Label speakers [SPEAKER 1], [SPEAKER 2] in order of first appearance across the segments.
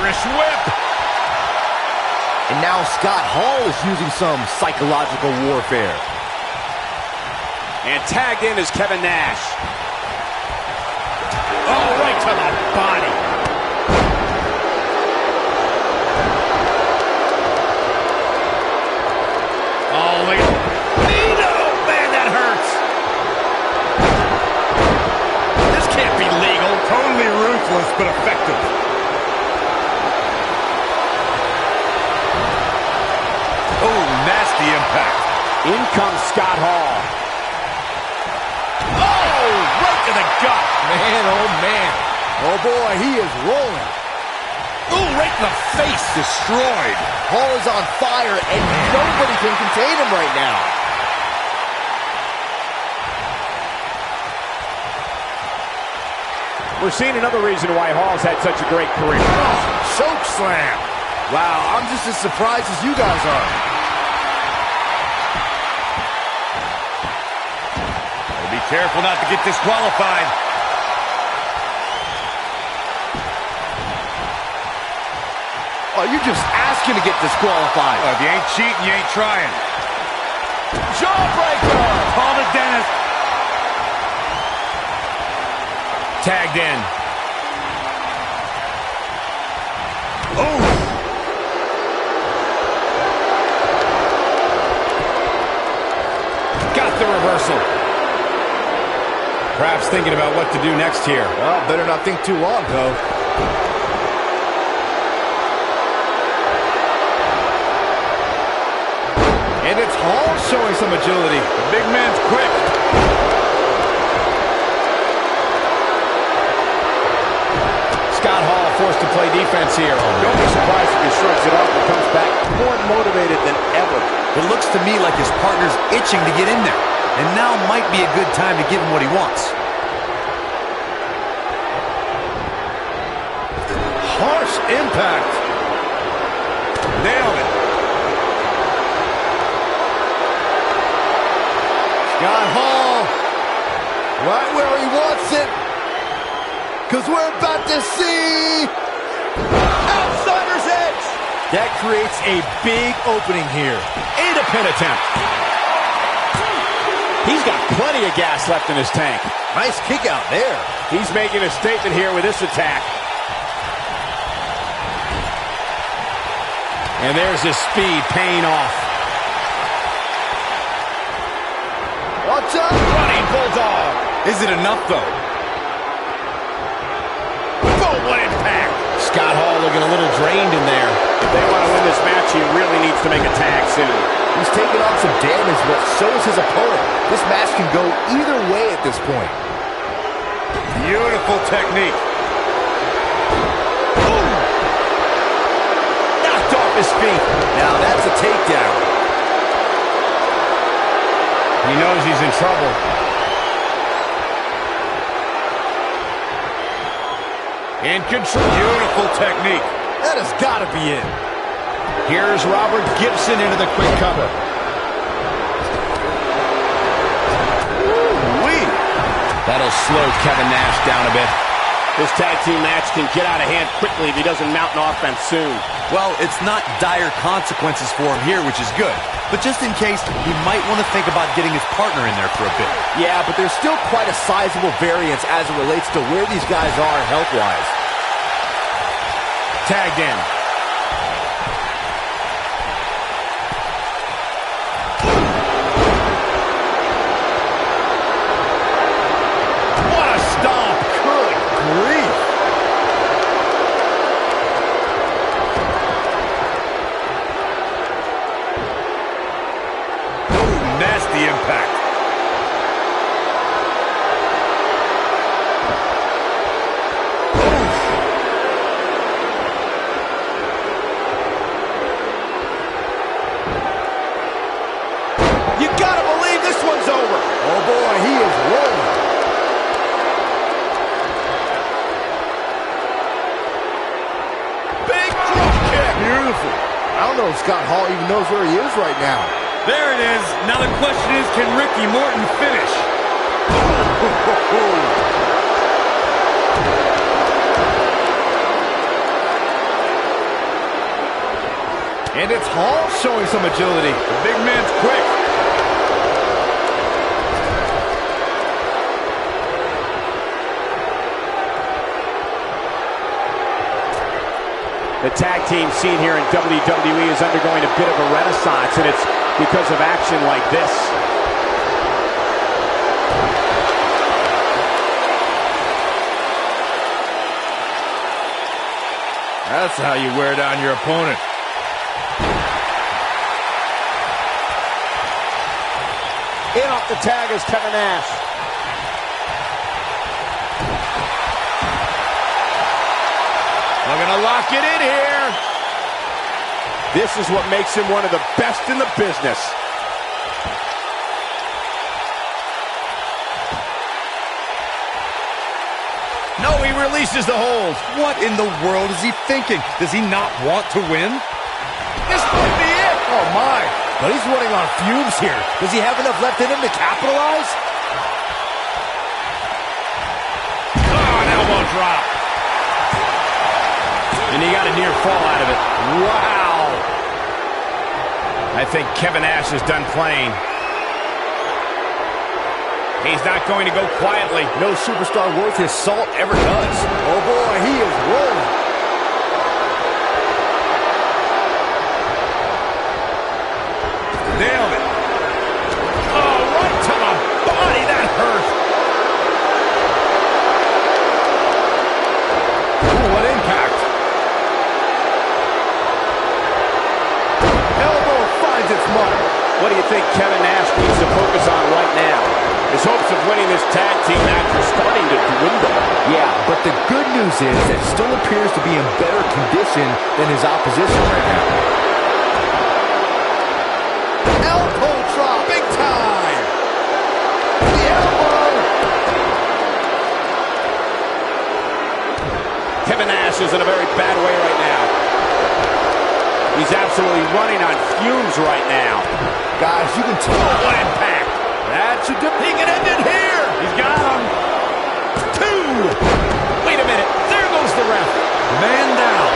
[SPEAKER 1] Irish whip.
[SPEAKER 2] And now Scott Hall is using some psychological warfare.
[SPEAKER 3] And tagged in is Kevin Nash.
[SPEAKER 1] Oh, right to the body. Oh, look at Nino! Man, that hurts. This can't be legal. Totally ruthless, but effective. Oh, nasty impact.
[SPEAKER 3] In comes Scott Hall.
[SPEAKER 1] Oh, right to the gut.
[SPEAKER 2] Man, oh man. Oh boy, he is rolling.
[SPEAKER 1] Oh, right in the face. Destroyed.
[SPEAKER 2] Hall is on fire, and nobody can contain him right now.
[SPEAKER 3] We're seeing another reason why Hall's had such a great career.
[SPEAKER 1] Oh, choke slam.
[SPEAKER 2] Wow, I'm just as surprised as you guys are.
[SPEAKER 1] Be careful not to get disqualified.
[SPEAKER 2] Oh, you're just asking to get disqualified.
[SPEAKER 1] If you ain't cheating, you ain't trying.
[SPEAKER 2] Jawbreaker!
[SPEAKER 1] Call the dentist. Tagged in. Oh! Got the reversal. Perhaps thinking about what to do next here.
[SPEAKER 2] Well, better not think too long, though. And it's Hall showing some agility.
[SPEAKER 1] The big man's quick.
[SPEAKER 3] Scott Hall forced to play defense here. Don't be surprised if he shrugs it off and comes back more motivated than ever.
[SPEAKER 4] It looks to me like his partner's itching to get in there. And now might be a good time to give him what he wants.
[SPEAKER 1] Harsh impact. Nailed it.
[SPEAKER 2] Scott Hall, right where he wants it. Because we're about to see outsider's edge. That creates a big opening here.
[SPEAKER 3] And a pin attempt. He's got plenty of gas left in his tank.
[SPEAKER 2] Nice kick out there.
[SPEAKER 3] He's making a statement here with this attack. And there's his speed paying off.
[SPEAKER 2] Watch out.
[SPEAKER 1] Running bulldog. Is it enough, though? Boom, what impact.
[SPEAKER 3] Scott Hall looking a little drained in there. If they want to win this match, he really needs to make a tag soon.
[SPEAKER 2] He's taking on some damage, but so is his opponent. This match can go either way at this point.
[SPEAKER 1] Beautiful technique.
[SPEAKER 2] Boom! Knocked off his feet. Now that's a takedown.
[SPEAKER 1] He knows he's in trouble. In control. Beautiful technique.
[SPEAKER 2] That has got to be it.
[SPEAKER 3] Here's Robert Gibson into the quick cover.
[SPEAKER 2] Ooh-wee.
[SPEAKER 3] That'll slow Kevin Nash down a bit. This tag team match can get out of hand quickly if he doesn't mount an offense soon.
[SPEAKER 4] Well, it's not dire consequences for him here, which is good. But just in case, he might want to think about getting his partner in there for a bit.
[SPEAKER 2] Yeah, but there's still quite a sizable variance as it relates to where these guys are health-wise.
[SPEAKER 3] Tagged in.
[SPEAKER 1] What a stomp.
[SPEAKER 2] Good grief.
[SPEAKER 1] Oh, nasty impact.
[SPEAKER 2] You gotta believe this one's over. Oh boy, he is rolling. Big drop kick. Beautiful. I don't know if Scott Hall even knows where he is right now.
[SPEAKER 1] There it is. Now the question is, can Ricky Morton finish?
[SPEAKER 2] And it's Hall showing some agility.
[SPEAKER 3] The big man's quick. The tag team scene here in WWE is undergoing a bit of a renaissance, and it's because of action like this.
[SPEAKER 2] That's how you wear down your opponent.
[SPEAKER 3] In off the tag is Kevin Nash.
[SPEAKER 2] We're going to lock it in here.
[SPEAKER 3] This is what makes him one of the best in the business.
[SPEAKER 2] No, he releases the hold.
[SPEAKER 4] What in the world is he thinking? Does he not want to win?
[SPEAKER 2] This might be it. Oh, my. But he's running on fumes here. Does he have enough left in him to capitalize?
[SPEAKER 3] Oh, an elbow drop. And he got a near fall out of it. Wow. I think Kevin Nash is done playing. He's not going to go quietly.
[SPEAKER 2] No superstar worth his salt ever does. Oh, boy, he is rolling.
[SPEAKER 3] Nailed it. Oh, right to the body. That hurt.
[SPEAKER 2] Ooh, what impact. Elbow finds its mark.
[SPEAKER 3] What do you think Kevin Nash needs to focus on right now? His hopes of winning this tag team match are starting to dwindle.
[SPEAKER 2] Yeah, but the good news is that he still appears to be in better condition than his opposition right now. Elbow drop, big time. The elbow.
[SPEAKER 3] Kevin Nash is in a very bad way right now. He's absolutely running on fumes right now.
[SPEAKER 2] Guys, you can tell.
[SPEAKER 3] What impact.
[SPEAKER 2] That should do. He can end it here.
[SPEAKER 3] He's got him. 2. Wait a minute. There goes the ref.
[SPEAKER 2] Man down.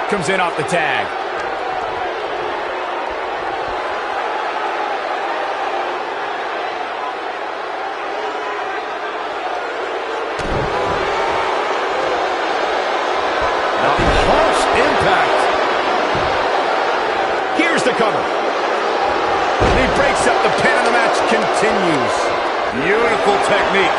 [SPEAKER 3] Comes in off the tag.
[SPEAKER 2] Impact.
[SPEAKER 3] Here's the cover. He breaks up the pin and the match continues.
[SPEAKER 2] Beautiful technique.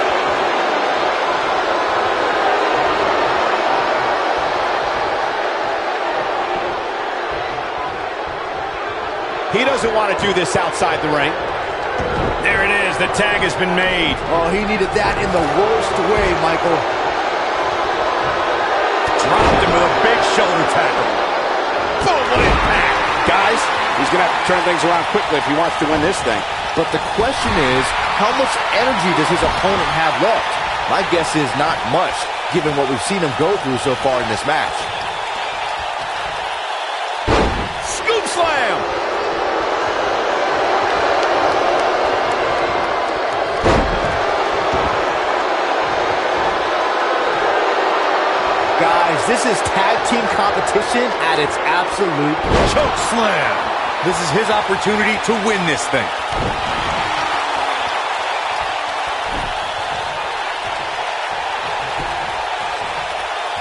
[SPEAKER 3] He doesn't want to do this outside the ring. There it is. The tag has been made.
[SPEAKER 2] Oh, he needed that in the worst way, Michael.
[SPEAKER 3] Dropped him with a big shoulder tackle. Boom, what impact. Guys, he's going to have to turn things around quickly if he wants to win this thing.
[SPEAKER 2] But the question is, how much energy does his opponent have left? My guess is not much, given what we've seen him go through so far in this match.
[SPEAKER 3] Scoop slam.
[SPEAKER 2] Guys, this is tag team competition at its absolute
[SPEAKER 4] Choke slam. This is his opportunity to win this thing.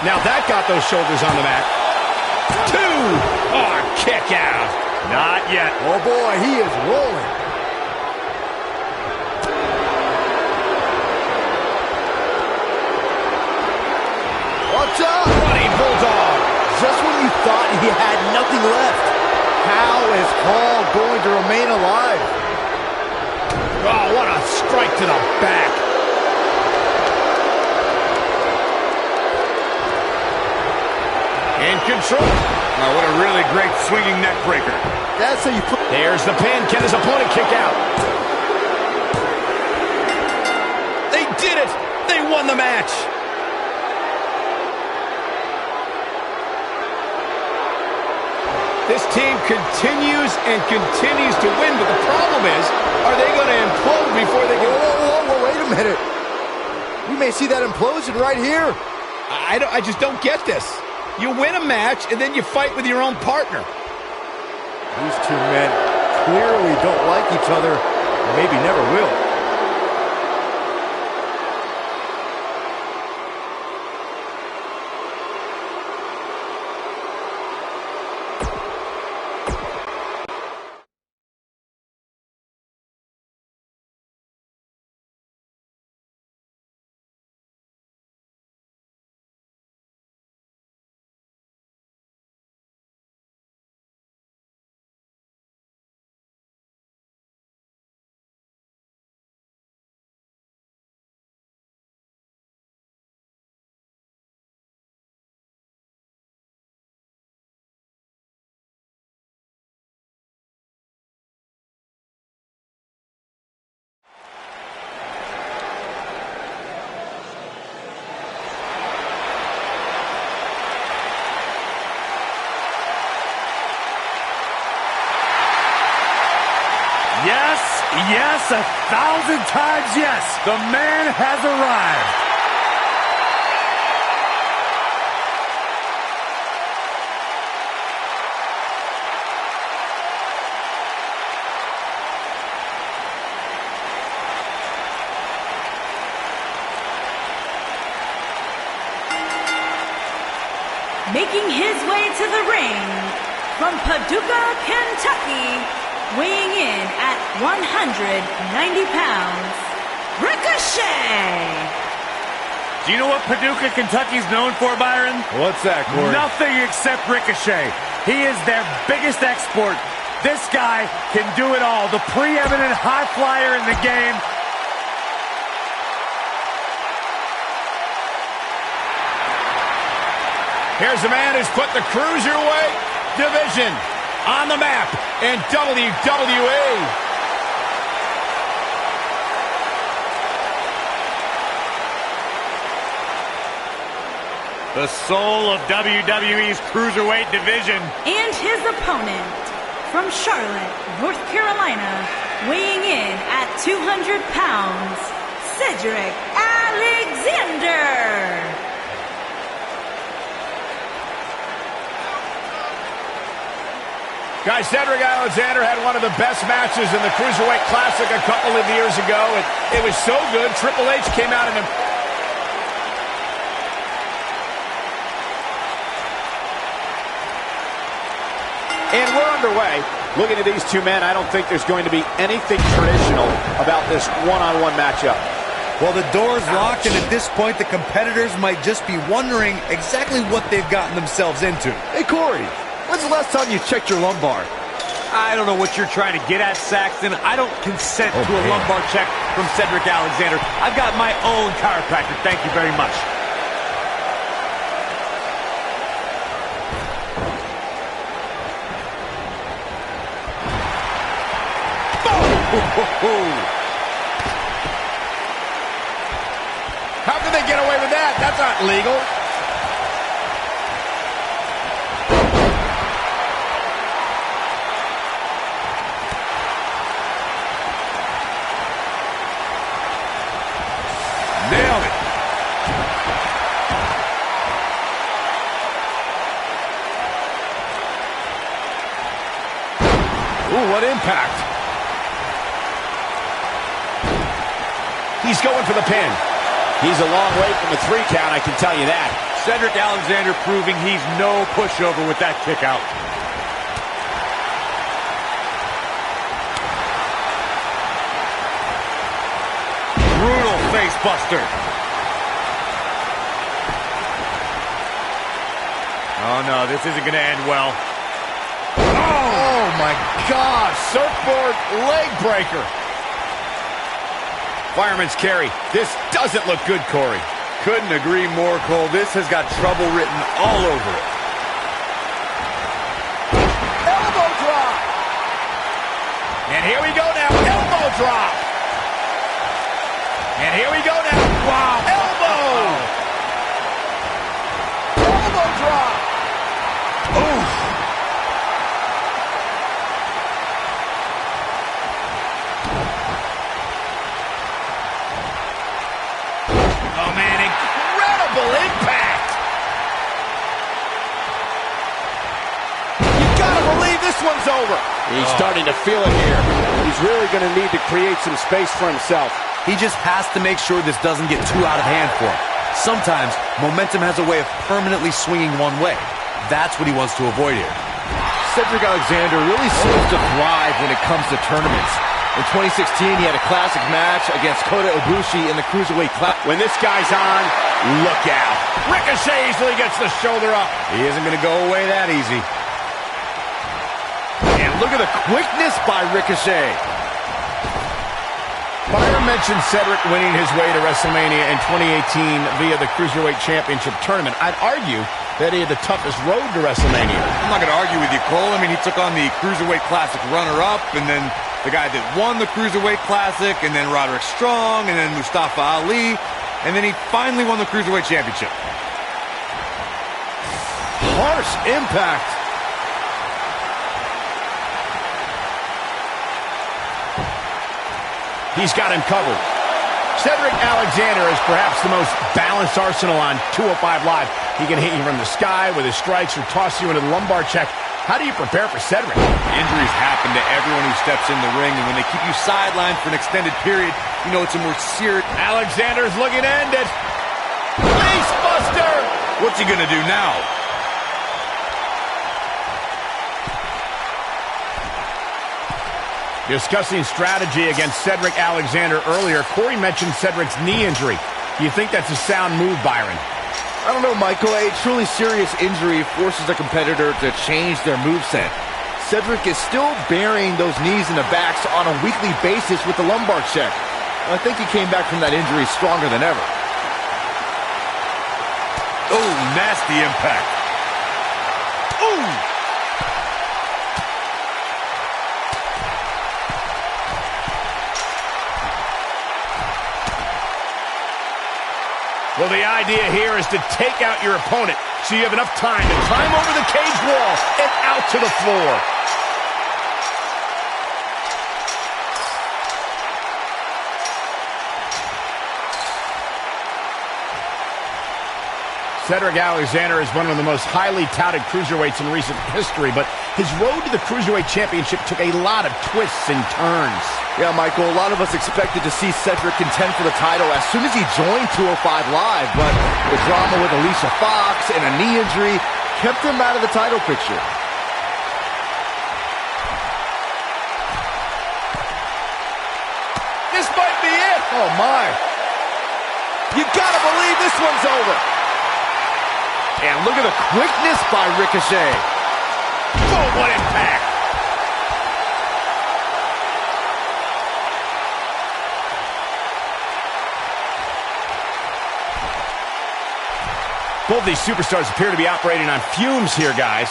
[SPEAKER 3] Now that got those shoulders on the mat. 2. Oh, kick out. Not yet.
[SPEAKER 2] Oh boy, he is rolling. Watch out!
[SPEAKER 3] Running bulldog.
[SPEAKER 2] Just when you thought he had nothing left. How is Hall going to remain alive?
[SPEAKER 3] Oh, what a strike to the back. In control.
[SPEAKER 1] Oh, what a really great swinging neck breaker.
[SPEAKER 2] That's how you put.
[SPEAKER 3] There's the pin. Can his opponent kick out? They did it. They won the match. This team continues and continues to win, but the problem is, are they going to implode before they can...
[SPEAKER 2] Whoa, wait a minute. We may see that implosion right here.
[SPEAKER 3] I just don't get this. You win a match, and then you fight with your own partner.
[SPEAKER 2] These two men clearly don't like each other, and maybe never will.
[SPEAKER 1] Yes, 1,000 times yes. The man has arrived.
[SPEAKER 5] Making his way to the ring from Paducah, Kentucky, weighing in at 190 pounds, Ricochet!
[SPEAKER 1] Do you know what Paducah, Kentucky's known for, Byron?
[SPEAKER 2] What's that, Corey?
[SPEAKER 1] Nothing except Ricochet. He is their biggest export. This guy can do it all. The preeminent high flyer in the game.
[SPEAKER 3] Here's a man who's put the Cruiserweight division on the map in WWE.
[SPEAKER 1] The soul of WWE's Cruiserweight division.
[SPEAKER 5] And his opponent from Charlotte, North Carolina, weighing in at 200 pounds, Cedric Alexander.
[SPEAKER 3] Guys, Cedric Alexander had one of the best matches in the Cruiserweight Classic a couple of years ago. It was so good, Triple H came out and... And we're underway. Looking at these two men, I don't think there's going to be anything traditional about this one-on-one matchup.
[SPEAKER 4] Well, the door's locked, and at this point, the competitors might just be wondering exactly what they've gotten themselves into.
[SPEAKER 2] Hey, Corey, when's the last time you checked your lumbar?
[SPEAKER 1] I don't know what you're trying to get at, Saxton. I don't consent to a lumbar check from Cedric Alexander. I've got my own chiropractor. Thank you very much.
[SPEAKER 3] How can they get away with that? That's not legal. Nailed it. Ooh, what impact. He's going for the pin. He's a long way from a 3 count, I can tell you that.
[SPEAKER 1] Cedric Alexander proving he's no pushover with that kick out. Brutal face buster. Oh no, this isn't going to end well.
[SPEAKER 3] Oh my gosh, surfboard leg breaker. Fireman's carry. This doesn't look good, Corey.
[SPEAKER 4] Couldn't agree more, Cole. This has got trouble written all over it.
[SPEAKER 3] Elbow drop. And here we go now. Elbow drop. And here we go now. Wow. Elbow. Elbow drop. Oof.
[SPEAKER 2] one's over.
[SPEAKER 3] He's starting to feel it here. He's really going to need to create some space for himself.
[SPEAKER 4] He just has to make sure this doesn't get too out of hand for him. Sometimes, momentum has a way of permanently swinging one way. That's what he wants to avoid here.
[SPEAKER 2] Cedric Alexander really seems to thrive when it comes to tournaments. In 2016, he had a classic match against Kota Ibushi in the Cruiserweight Classic.
[SPEAKER 3] When this guy's on, look out. Ricochet easily gets the shoulder up.
[SPEAKER 1] He isn't going to go away that easy.
[SPEAKER 2] And look at the quickness by Ricochet.
[SPEAKER 3] Byron mentioned Cedric winning his way to WrestleMania in 2018 via the Cruiserweight Championship Tournament. I'd argue that he had the toughest road to WrestleMania.
[SPEAKER 4] I'm not going to argue with you, Cole. I mean, he took on the Cruiserweight Classic runner-up, and then the guy that won the Cruiserweight Classic, and then Roderick Strong, and then Mustafa Ali, and then he finally won the Cruiserweight Championship.
[SPEAKER 2] Harsh impact.
[SPEAKER 3] He's got him covered. Cedric Alexander is perhaps the most balanced arsenal on 205 Live. He can hit you from the sky with his strikes or toss you into the lumbar check. How do you prepare for Cedric?
[SPEAKER 4] Injuries happen to everyone who steps in the ring, and when they keep you sidelined for an extended period, you know it's a more serious...
[SPEAKER 3] Alexander's looking to end it. Face buster!
[SPEAKER 4] What's he gonna do now?
[SPEAKER 3] Discussing strategy against Cedric Alexander earlier, Corey mentioned Cedric's knee injury. Do you think that's a sound move, Byron?
[SPEAKER 2] I don't know, Michael. A truly serious injury forces a competitor to change their moveset. Cedric is still burying those knees in the backs on a weekly basis with the lumbar check. I think he came back from that injury stronger than ever.
[SPEAKER 4] Oh, nasty impact. Ooh!
[SPEAKER 3] Well, the idea here is to take out your opponent so you have enough time to climb over the cage wall and out to the floor. Cedric Alexander is one of the most highly touted cruiserweights in recent history, but his road to the Cruiserweight Championship took a lot of twists and turns.
[SPEAKER 2] Yeah, Michael, a lot of us expected to see Cedric contend for the title as soon as he joined 205 Live, but the drama with Alicia Fox and a knee injury kept him out of the title picture.
[SPEAKER 3] This might be it.
[SPEAKER 2] Oh, my. You gotta believe this one's over. And look at the quickness by Ricochet.
[SPEAKER 3] Oh, what impact. Both these superstars appear to be operating on fumes here, guys.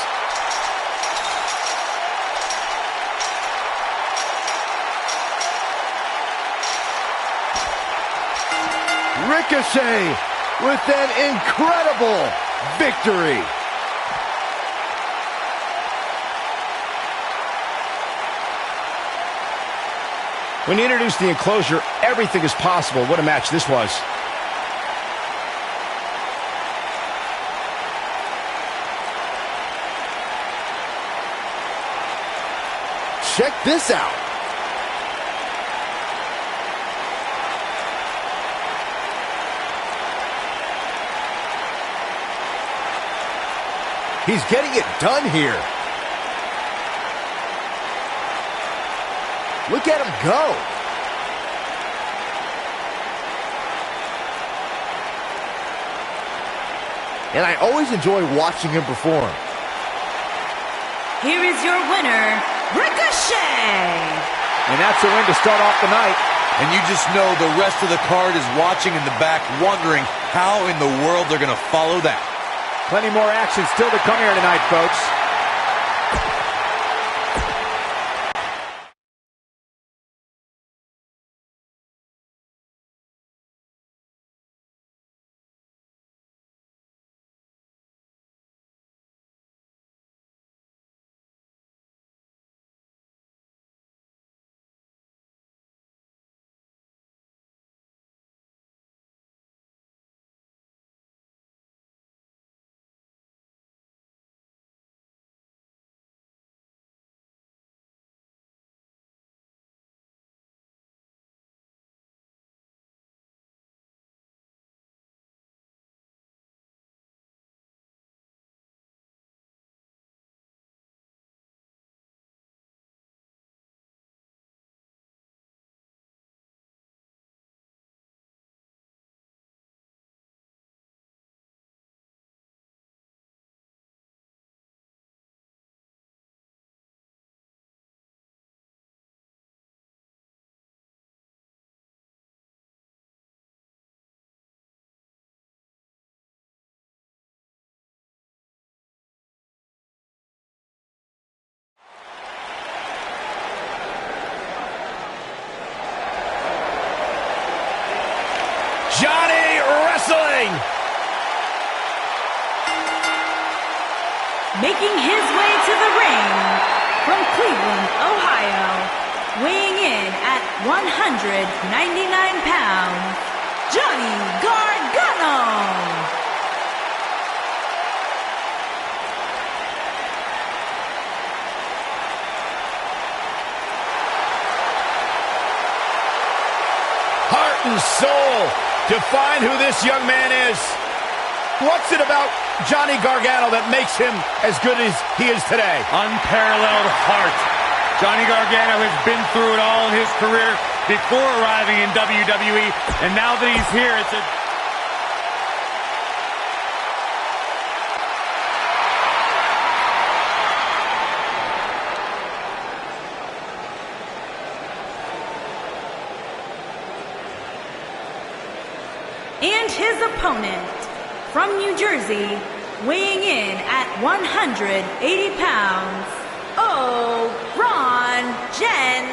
[SPEAKER 2] Ricochet with an incredible victory.
[SPEAKER 3] When you introduce the enclosure, everything is possible. What a match this was.
[SPEAKER 2] Check this out. He's getting it done here. Look at him go. And I always enjoy watching him perform.
[SPEAKER 5] Here is your winner, Ricochet!
[SPEAKER 2] And that's a win to start off the night.
[SPEAKER 4] And you just know the rest of the card is watching in the back, wondering how in the world they're going to follow that.
[SPEAKER 3] Plenty more action still to come here tonight, folks. ring.
[SPEAKER 5] Making his way to the ring from Cleveland, Ohio, weighing in at 199 pounds, Johnny Gargano.
[SPEAKER 3] Heart and soul to find who this young man is. What's it about Johnny Gargano that makes him as good as he is today?
[SPEAKER 1] Unparalleled heart. Johnny Gargano has been through it all in his career before arriving in WWE, and now that he's here, it's a...
[SPEAKER 5] And his opponent, from New Jersey, weighing in at 180 pounds, Ron Cassidy.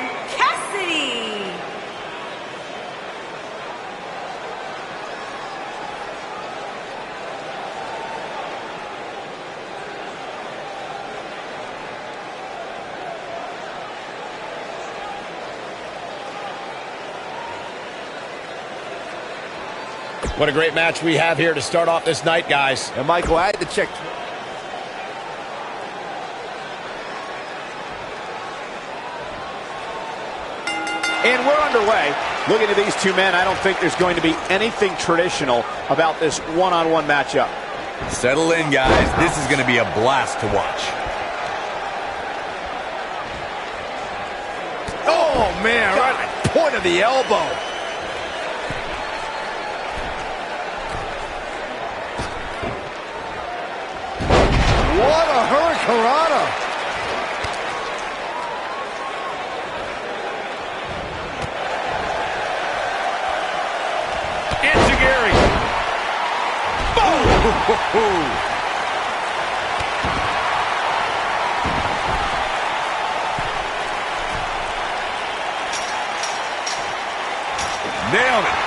[SPEAKER 3] What a great match we have here to start off this night, guys.
[SPEAKER 2] And Michael, I had to check. And we're underway. Looking at these two men, I don't think there's going to be anything traditional about this one-on-one matchup.
[SPEAKER 4] Settle in, guys. This is going to be a blast to watch.
[SPEAKER 2] Oh, man, right at the point of the elbow. What a hurricanrana.
[SPEAKER 3] Enziguri. Boom!
[SPEAKER 4] Nailed it.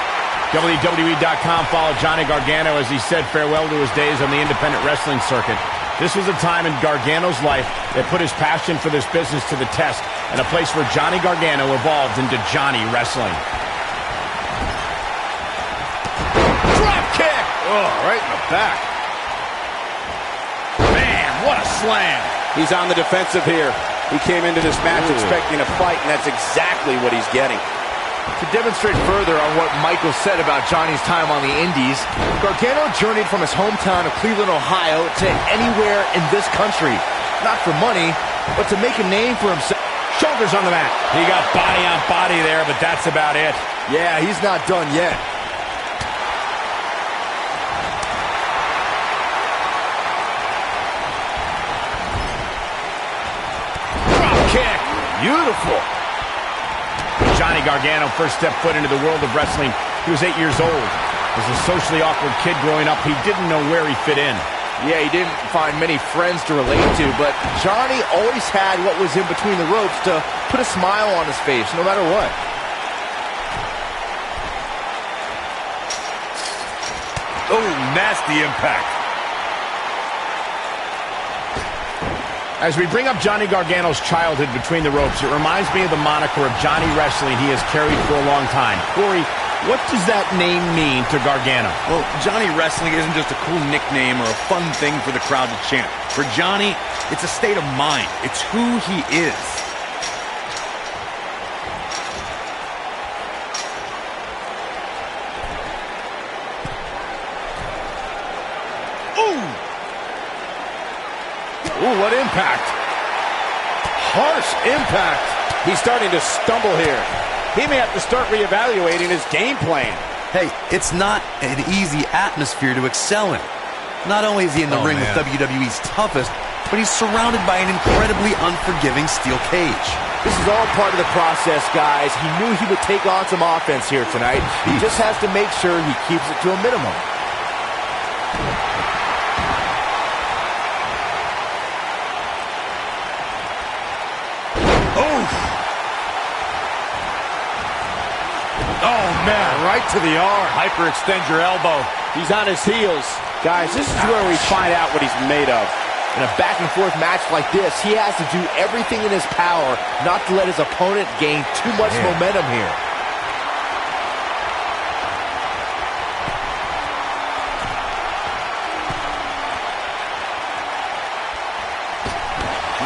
[SPEAKER 3] WWE.com followed Johnny Gargano as he said farewell to his days on the independent wrestling circuit. This was a time in Gargano's life that put his passion for this business to the test, and a place where Johnny Gargano evolved into Johnny Wrestling.
[SPEAKER 2] Drop kick! Oh, right in the back.
[SPEAKER 3] Man, what a slam!
[SPEAKER 2] He's on the defensive here. He came into this match expecting a fight, and that's exactly what he's getting.
[SPEAKER 6] To demonstrate further on what Michael said about Johnny's time on the Indies, Gargano journeyed from his hometown of Cleveland, Ohio to anywhere in this country. Not for money, but to make a name for himself.
[SPEAKER 3] Shoulders on the mat. He got body on body there, but that's about it.
[SPEAKER 2] Yeah, he's not done yet.
[SPEAKER 3] Drop kick.
[SPEAKER 2] Beautiful.
[SPEAKER 3] Johnny Gargano first stepped foot into the world of wrestling. He was 8 years old. As a socially awkward kid growing up, he didn't know where he fit in.
[SPEAKER 6] Yeah, he didn't find many friends to relate to, but Johnny always had what was in between the ropes to put a smile on his face, no matter what.
[SPEAKER 4] Oh, nasty impact.
[SPEAKER 3] As we bring up Johnny Gargano's childhood between the ropes, it reminds me of the moniker of Johnny Wrestling he has carried for a long time. Corey, what does that name mean to Gargano?
[SPEAKER 4] Well, Johnny Wrestling isn't just a cool nickname or a fun thing for the crowd to chant. For Johnny, it's a state of mind. It's who he is.
[SPEAKER 2] Ooh, what impact. Harsh impact. He's starting to stumble here. He may have to start reevaluating his game plan.
[SPEAKER 4] Hey, it's not an easy atmosphere to excel in. Not only is he in the ring with WWE's toughest, but he's surrounded by an incredibly unforgiving steel cage.
[SPEAKER 6] This is all part of the process, guys. He knew he would take on some offense here tonight. He just has to make sure he keeps it to a minimum.
[SPEAKER 2] Oh, man, right to the arm.
[SPEAKER 1] Hyperextend your elbow.
[SPEAKER 6] He's on his heels. Guys, this is where we find out what he's made of. In a back-and-forth match like this, he has to do everything in his power not to let his opponent gain too much momentum here.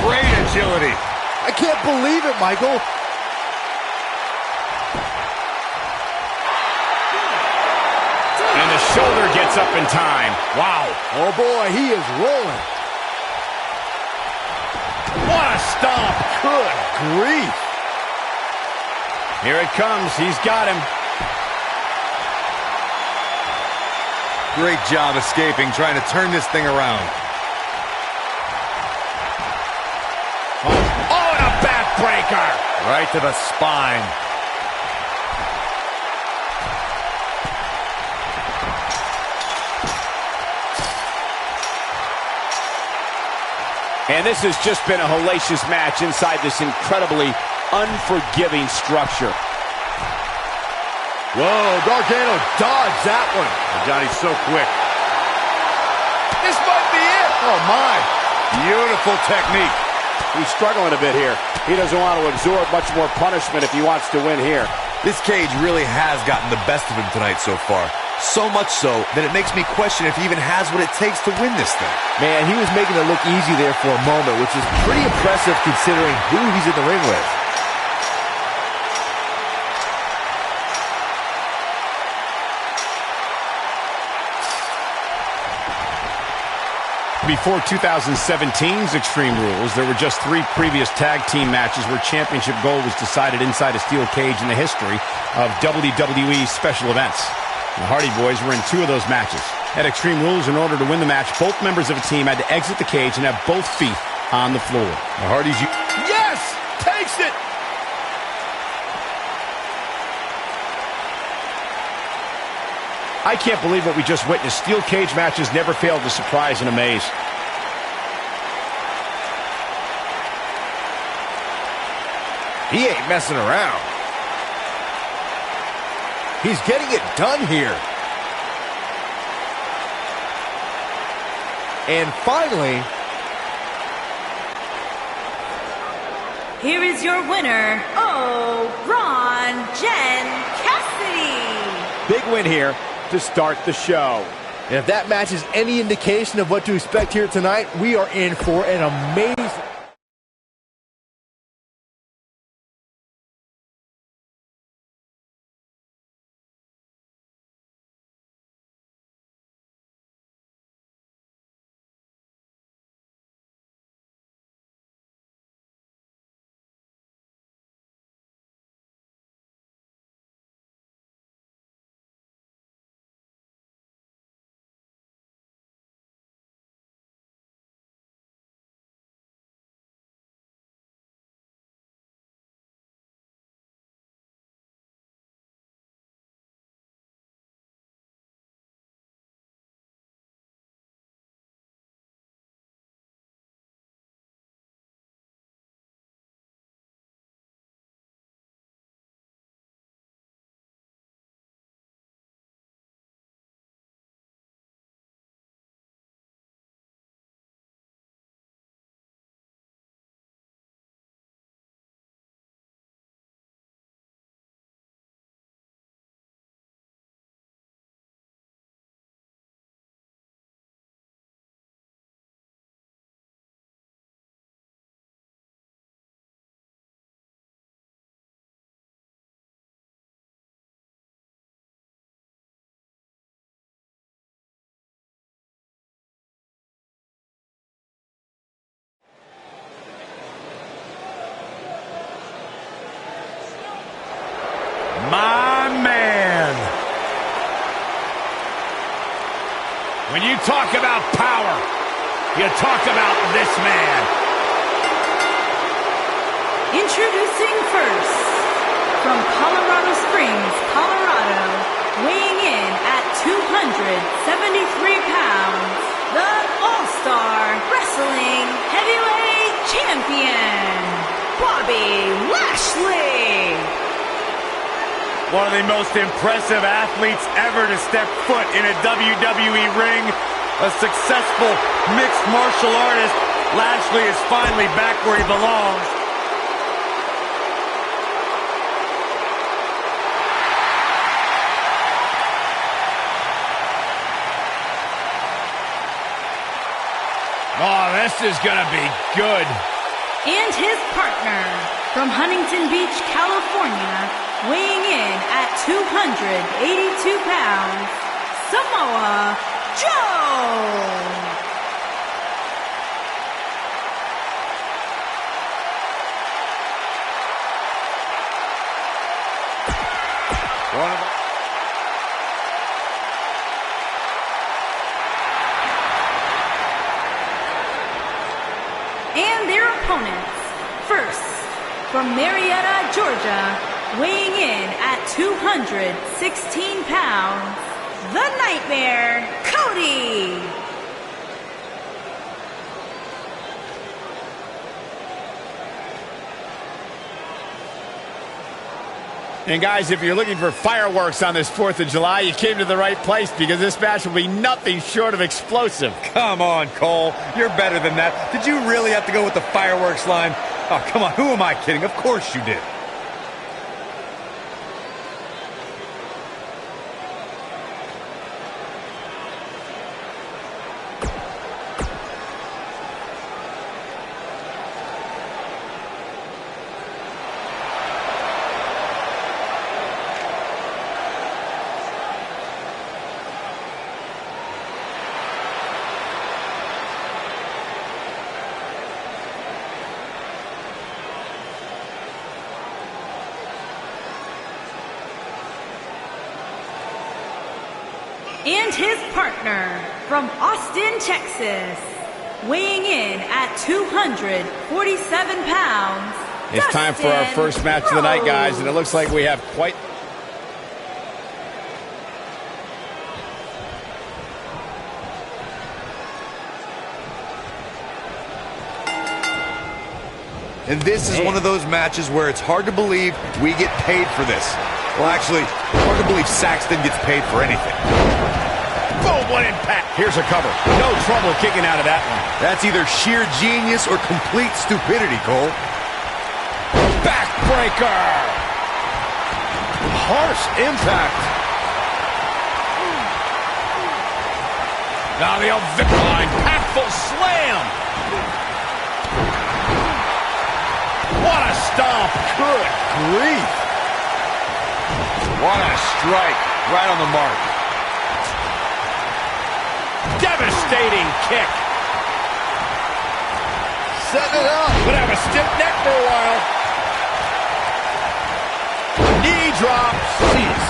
[SPEAKER 4] Great agility.
[SPEAKER 2] I can't believe it, Michael.
[SPEAKER 3] And the shoulder gets up in time. Wow.
[SPEAKER 2] Oh, boy, he is rolling.
[SPEAKER 3] What a stomp.
[SPEAKER 2] Good grief.
[SPEAKER 3] Here it comes. He's got him.
[SPEAKER 4] Great job escaping, trying to turn this thing around.
[SPEAKER 3] Oh, and a backbreaker.
[SPEAKER 1] Right to the spine.
[SPEAKER 3] And this has just been a hellacious match inside this incredibly unforgiving structure.
[SPEAKER 2] Whoa, Gargano dodged that one.
[SPEAKER 1] Johnny's so quick.
[SPEAKER 2] This might be it. Oh, my.
[SPEAKER 4] Beautiful technique.
[SPEAKER 3] He's struggling a bit here. He doesn't want to absorb much more punishment if he wants to win here.
[SPEAKER 4] This cage really has gotten the best of him tonight so far. So much so that it makes me question if he even has what it takes to win this thing.
[SPEAKER 6] Man, he was making it look easy there for a moment, which is pretty impressive considering who he's in the ring with.
[SPEAKER 3] Before 2017's Extreme Rules, there were just 3 previous tag team matches where championship gold was decided inside a steel cage in the history of WWE special events. The Hardy Boys were in 2 of those matches. At Extreme Rules, in order to win the match, both members of a team had to exit the cage and have both feet on the floor.
[SPEAKER 4] The Hardys...
[SPEAKER 2] Yes! Takes it!
[SPEAKER 3] I can't believe what we just witnessed. Steel cage matches never fail to surprise and amaze.
[SPEAKER 2] He ain't messing around. He's getting it done here. And finally...
[SPEAKER 5] Here is your winner, Ron Cassidy.
[SPEAKER 6] Big win here to start the show. And if that match is any indication of what to expect here tonight, we are in for an amazing...
[SPEAKER 1] My man. When you talk about power, you talk about this man.
[SPEAKER 5] Introducing first, from Colorado Springs, Colorado, weighing in at 273 pounds, the All-Star Wrestling Heavyweight Champion, Bobby Lashley.
[SPEAKER 1] One of the most impressive athletes ever to step foot in a WWE ring. A successful mixed martial artist. Lashley is finally back where he belongs.
[SPEAKER 3] Oh, this is gonna be good.
[SPEAKER 5] And his partner from Huntington Beach, California, weighing in at 282 pounds, Samoa Joe! And their opponents, first, from Marietta, Georgia, weighing in at 216 pounds, the Nightmare, Cody!
[SPEAKER 3] And guys, if you're looking for fireworks on this 4th of July, you came to the right place, because this match will be nothing short of explosive.
[SPEAKER 4] Come on, Cole. You're better than that. Did you really have to go with the fireworks line? Oh, come on. Who am I kidding? Of course you did.
[SPEAKER 5] And his partner from Austin, Texas, weighing in at 247 pounds.
[SPEAKER 3] It's time for our first match of the night, guys, and it looks like we have quite...
[SPEAKER 4] And this is one of those matches where it's hard to believe we get paid for this. Well, actually, hard to believe Saxton gets paid for anything.
[SPEAKER 3] Boom, what impact. Here's a cover. No trouble kicking out of that one.
[SPEAKER 4] That's either sheer genius or complete stupidity, Cole.
[SPEAKER 3] Backbreaker.
[SPEAKER 6] Harsh impact.
[SPEAKER 3] Now the old line. Impactful slam. What a stomp.
[SPEAKER 6] Good grief.
[SPEAKER 4] What a strike. Right on the mark.
[SPEAKER 3] Devastating kick.
[SPEAKER 6] Setting it up.
[SPEAKER 3] Would have a stiff neck for a while. Knee drop. Jeez.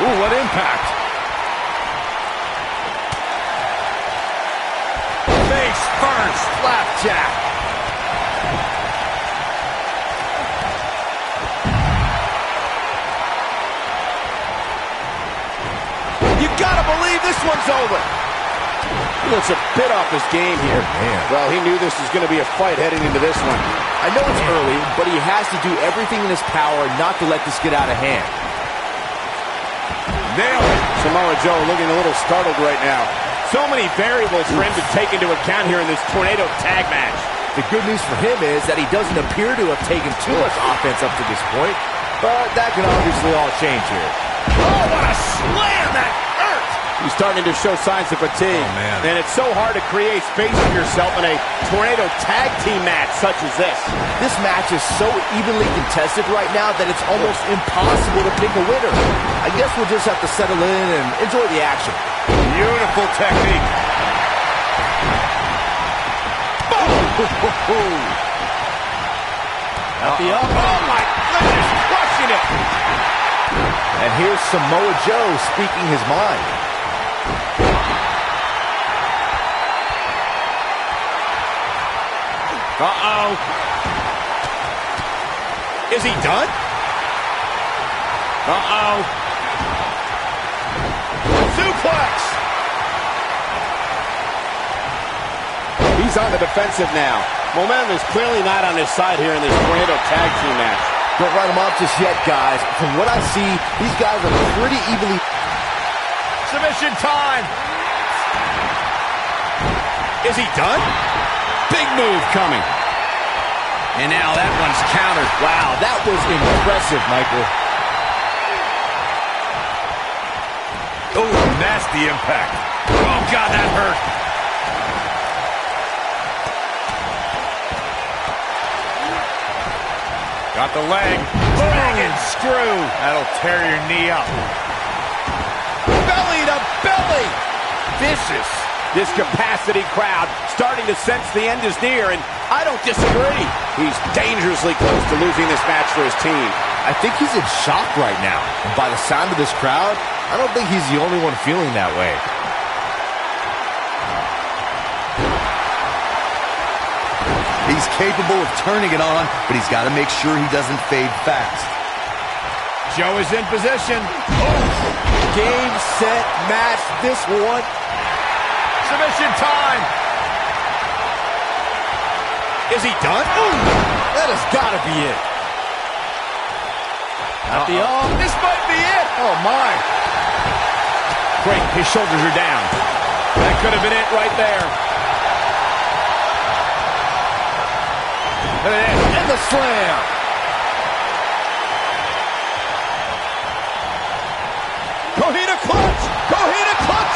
[SPEAKER 6] Ooh, what impact.
[SPEAKER 3] Face first. Flapjack.
[SPEAKER 6] You gotta believe this one's over. He looks a bit off his game here.
[SPEAKER 4] Man.
[SPEAKER 6] Well, he knew this was going to be a fight heading into this one. I know it's early, but he has to do everything in his power not to let this get out of hand.
[SPEAKER 3] Nailed it.
[SPEAKER 6] Samoa Joe looking a little startled right now.
[SPEAKER 3] So many variables for him to take into account here in this tornado tag match.
[SPEAKER 6] The good news for him is that he doesn't appear to have taken too much offense up to this point, but that can obviously all change here.
[SPEAKER 3] Oh, what a slam that hurt!
[SPEAKER 6] He's starting to show signs of fatigue.
[SPEAKER 4] Oh, man.
[SPEAKER 3] And it's so hard to create space for yourself in a tornado tag team match such as this.
[SPEAKER 6] This match is so evenly contested right now that it's almost impossible to pick a winner. I guess we'll just have to settle in and enjoy the action.
[SPEAKER 4] Beautiful technique.
[SPEAKER 3] At the up. Oh, my goodness, crushing it.
[SPEAKER 6] And here's Samoa Joe speaking his mind.
[SPEAKER 3] Uh-oh. Is he done? Uh-oh. Suplex.
[SPEAKER 6] He's on the defensive now.
[SPEAKER 3] Momentum is clearly not on his side here in this tornado tag team match.
[SPEAKER 6] Don't write them off just yet, guys. From what I see, these guys are pretty evenly...
[SPEAKER 3] Submission time. Is he done? Big move coming. And now that one's countered.
[SPEAKER 6] Wow, that was impressive, Michael.
[SPEAKER 1] Oh, nasty impact.
[SPEAKER 3] Oh, God, that hurt.
[SPEAKER 1] Got the leg.
[SPEAKER 3] Dragon screw.
[SPEAKER 1] That'll tear your knee up.
[SPEAKER 3] Belly to belly. Vicious. This capacity crowd starting to sense the end is near, and I don't disagree. He's dangerously close to losing this match for his team.
[SPEAKER 6] I think he's in shock right now. And by the sound of this crowd, I don't think he's the only one feeling that way.
[SPEAKER 2] He's capable of turning it on, but he's got to make sure he doesn't fade fast.
[SPEAKER 3] Joe is in position.
[SPEAKER 6] Oh. Game, set, match. This one.
[SPEAKER 3] Submission time. Is he done?
[SPEAKER 6] Ooh, that has got to be it.
[SPEAKER 3] At the arm. This might be it.
[SPEAKER 6] Oh, my.
[SPEAKER 3] Great. His shoulders are down. That could have been it right there. Look at this.
[SPEAKER 6] And the slam.
[SPEAKER 3] Coquina clutch. Coquina clutch.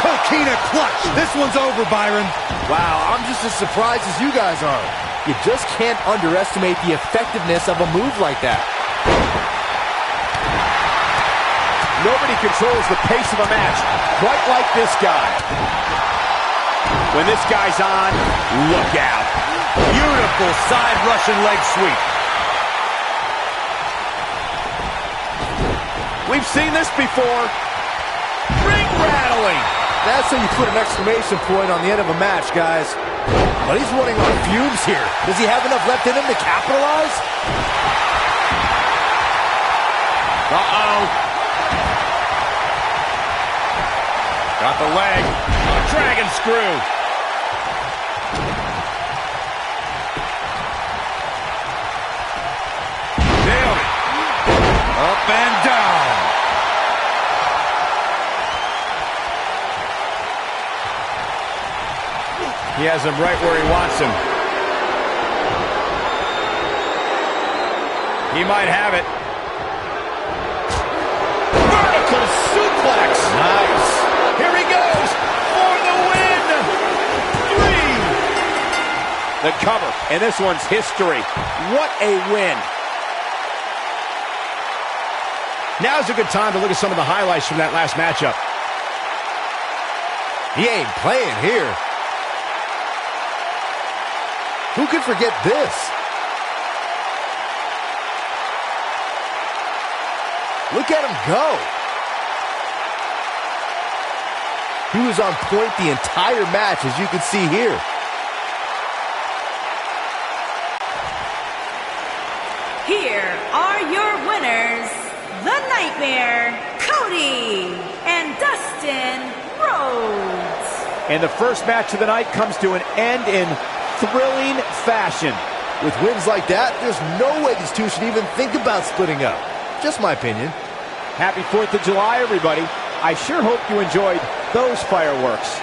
[SPEAKER 2] Coquina clutch. This one's over, Byron.
[SPEAKER 6] Wow, I'm just as surprised as you guys are. You just can't underestimate the effectiveness of a move like that.
[SPEAKER 3] Nobody controls the pace of a match quite like this guy. When this guy's on, look out.
[SPEAKER 1] Beautiful side Russian leg sweep.
[SPEAKER 3] We've seen this before. Ring rattling.
[SPEAKER 6] That's how you put an exclamation point on the end of a match, guys. But he's running on fumes here. Does he have enough left in him to capitalize?
[SPEAKER 3] Uh-oh.
[SPEAKER 1] Got the leg.
[SPEAKER 3] A dragon screw.
[SPEAKER 1] Nailed it. Up and down.
[SPEAKER 3] He has him right where he wants him. He might have it. Vertical suplex.
[SPEAKER 6] Nice.
[SPEAKER 3] Here he goes for the win. 3. The cover, and this one's history. What a win. Now's a good time to look at some of the highlights from that last matchup.
[SPEAKER 6] He ain't playing here. Who could forget this? Look at him go. He was on point the entire match, as you can see here.
[SPEAKER 5] Here are your winners, The Nightmare, Cody, and Dustin Rhodes.
[SPEAKER 3] And the first match of the night comes to an end in thrilling fashion.
[SPEAKER 6] With wins like that, there's no way these two should even think about splitting up. Just my opinion.
[SPEAKER 3] Happy 4th of July, everybody. I sure hope you enjoyed those fireworks.